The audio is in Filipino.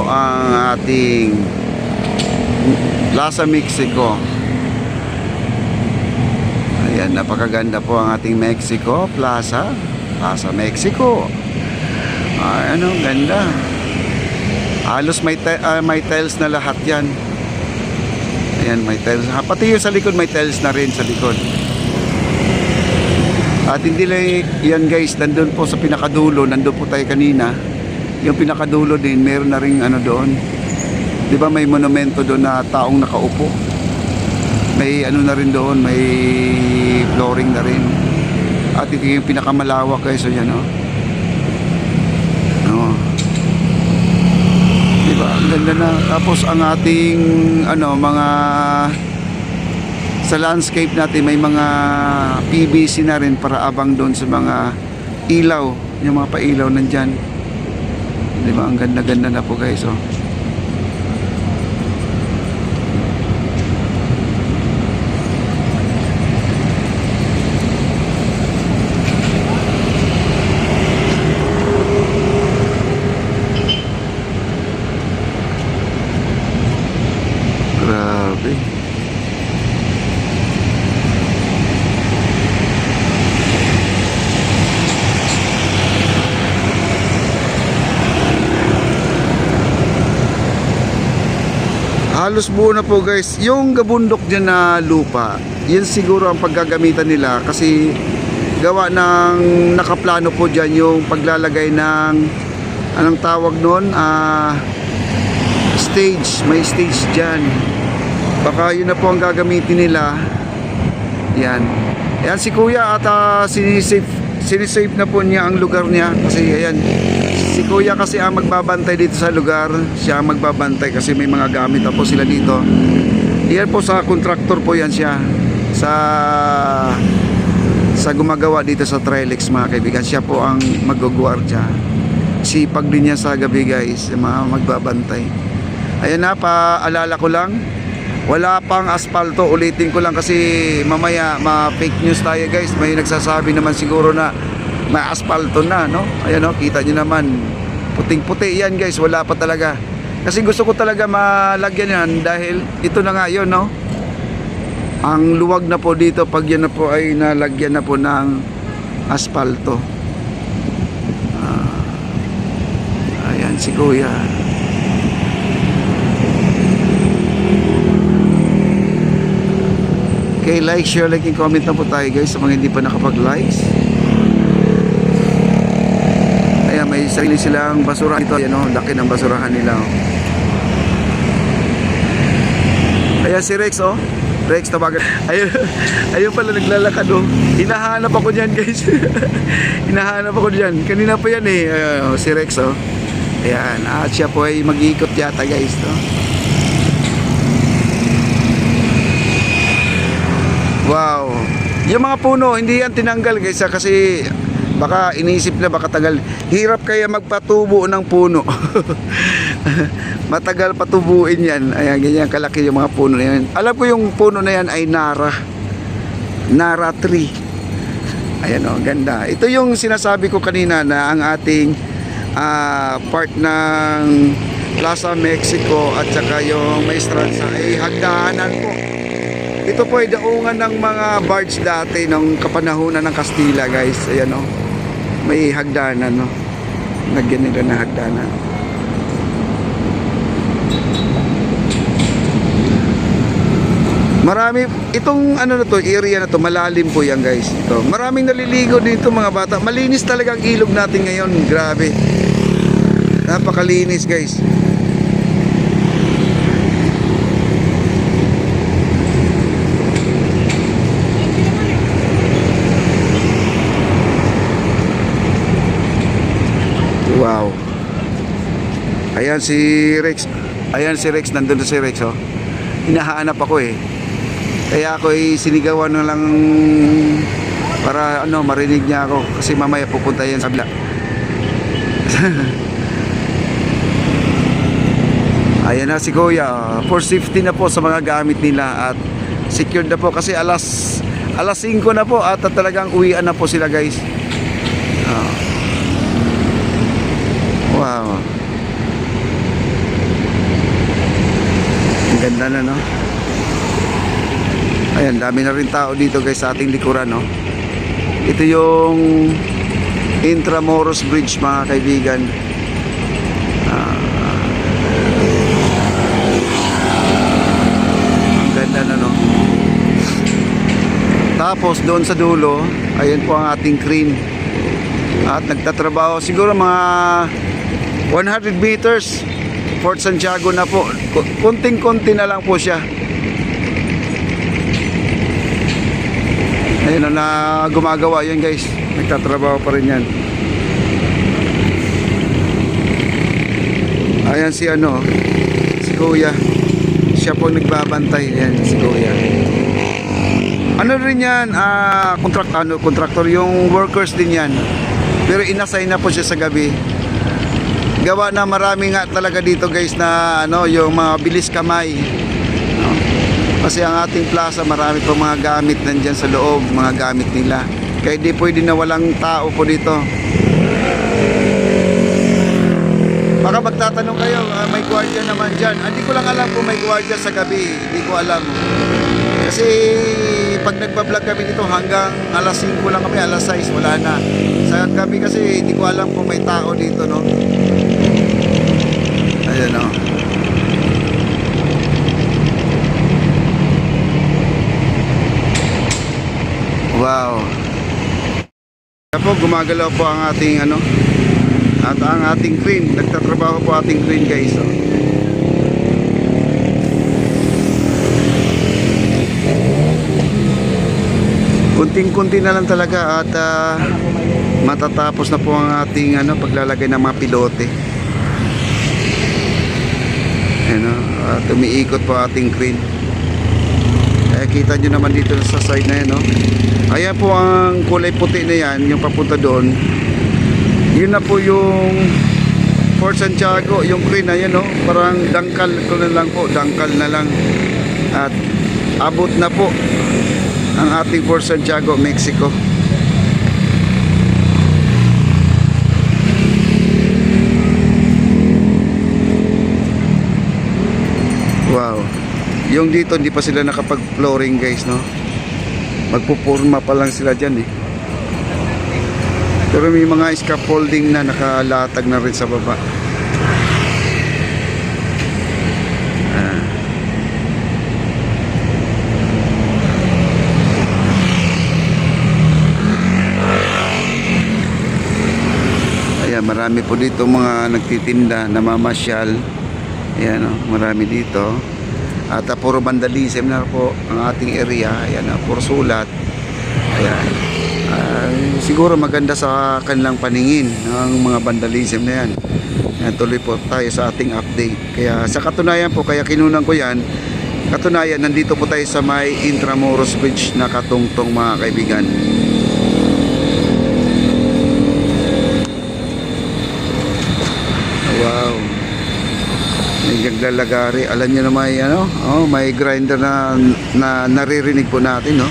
ang ating Plaza Mexico. Ayan, napakaganda po ang ating Mexico Plaza Mexico. Ay, ano, ganda. Halos may tiles na lahat yan. Ayan, may tiles. Pati yung sa likod may tiles na rin sa likod. At hindi lang yan guys, nandun po sa pinakadulo, nandun po tayo kanina. Yung pinakadulo din, meron na rin ano doon. Di ba may monumento doon na taong nakaupo. May ano na rin doon, may flooring na rin. At ito yung pinakamalawak guys, so yan o. Oh. Di ba, ang ganda na. Tapos ang ating ano, mga sa landscape natin may mga PVC na rin para abang doon sa mga ilaw, yung mga pailaw nandyan. Di ba, ang ganda-ganda na po guys, oh. Grabe. Halos buo na po guys. Yung gabundok dyan na lupa, yan siguro ang paggagamitan nila kasi gawa ng nakaplano po dyan yung paglalagay ng anong tawag nun, stage. May stage dyan. Baka yun na po ang gagamitin nila. Yan. Yan si kuya at sinisave na po niya ang lugar niya kasi ayan, si kuya kasi ang magbabantay dito sa lugar. Siya ang magbabantay kasi may mga gamit na po sila dito. Yan po sa contractor po yan siya. Sa gumagawa dito sa Trelex mga kaibigan. Siya po ang mag-guardia. Sipag din niya sa gabi guys, mga magbabantay. Ayan na, paalala ko lang. Wala pang asfalto. Ulitin ko lang kasi mamaya ma-fake news tayo guys. May nagsasabi naman siguro na may asfalto na, no? Ayan, no? Kita nyo naman, puting-puti yan guys, wala pa talaga. Kasi gusto ko talaga malagyan yan dahil ito na nga yun, no? Ang luwag na po dito pag yan na po ay nalagyan na po ng asfalto. Ayan si kuya. Okay, like, share, like, and comment na po tayo guys sa mga hindi pa nakapag-likes. Ayan, may sarili silang basura dito. Ayan o, laki ng basurahan nila o. Ayan si Rex o. Rex, tawagan. Ayun pala naglalakad o. Hinahanap ako dyan guys. Hinahanap ako dyan. Kanina pa yan eh. Si Rex o. Ayan, at siya po ay mag-iikot yata guys to. Wow. Yung mga puno, hindi yan tinanggal guys kasi baka iniisip na baka tagal. Hirap kaya magpatubo ng puno. Matagal patubuin yan. Ayan, ganyan kalaki yung mga puno na yan. Alam ko yung puno na yan ay Nara tree. Ayan o, ganda. Ito yung sinasabi ko kanina na ang ating part ng Plaza Mexico at saka yung Maestranza ay hagdanan po. Ito po ay daungan ng mga barge dati ng kapanahunan ng Kastila guys. Ayan o. May hagdanan no. Nagyan nila na hagdanan. Marami itong ano na to, area na to, malalim po yan guys. Ito. Maraming naliligo dito mga bata. Malinis talaga ang ilog natin ngayon. Grabe. Napakalinis guys. Wow. Ayan si Rex. Ayan si Rex, nandun si Rex oh. Hinahanap ako eh. Kaya ako ay sinigawan na lang para ano, marinig niya ako kasi mamaya pupunta yan sa kabila. Ayan na si Kuya. For safety na po sa mga gamit nila at secured na po kasi alas 5 na po at talagang uwian na po sila guys. Wow. Ganda na, no? Ayan, dami na rin tao dito guys sa ating likuran, no? Ito yung Intramuros Bridge, mga kaibigan. Ang ganda na, no? Tapos doon sa dulo, ayan po ang ating crane. At nagtatrabaho siguro mga 100 meters Fort Santiago na po. Kunting-kunti na lang po siya. Ayun na gumagawa yan guys. Nagtatrabaho pa rin yan. Ayan si ano, si Kuya. Siya po nagbabantay. Yan si Kuya. Ano rin yan, contractor, yung workers din yan. Pero inassign na po siya sa gabi. Gawa na marami nga talaga dito guys na ano, yung mga bilis kamay. No? Kasi ang ating plaza marami po mga gamit nandyan sa loob, mga gamit nila. Kaya di pwede na walang tao po dito. Baka magtatanong kayo, may gwardiya naman dyan. Hindi ko lang alam kung may gwardiya sa gabi. Hindi ko alam. Kasi pag nagbablog kami dito hanggang alas 5 lang kami, alas 6 wala na. Sa gabi kasi hindi ko alam kung may tao dito, no. Ayan, no. Wow. Kaya po gumagalaw po ang ating ano at ang ating crane. Nagtatrabaho po ating crane guys, oh. Kunting-kunti na lang talaga at matatapos na po ang ating ano, paglalagay ng mga pilote. Ayan, at umiikot po ating crane. Kaya kita nyo naman dito sa side na yan, no? Ayan po ang kulay puti na yan, yung papunta doon. Yun na po yung Fort Santiago, yung crane na yan, no? Parang dangkal ko na lang po, dangkal na lang. At abot na po ang ating Fort Santiago, Mexico. Wow. Yung dito hindi pa sila nakapag-flooring guys, no? Magpupurma pa lang sila dyan eh. Pero may mga scaffolding na nakalatag na rin sa baba. Marami po dito mga nagtitinda, namamasyal. Ayan, oh, marami dito. At puro vandalism na po ang ating area. Ayan, puro sulat. Ayan. Siguro maganda sa kanilang paningin ng mga vandalism na yan. Ayan, tuloy po tayo sa ating update. Kaya sa katunayan po, kaya kinunan ko yan. Katunayan, nandito po tayo sa may Intramuros Bridge na katungtong, mga kaibigan. Wow. May naglalagari. Alam niyo na may ano, may grinder na naririnig po natin, no?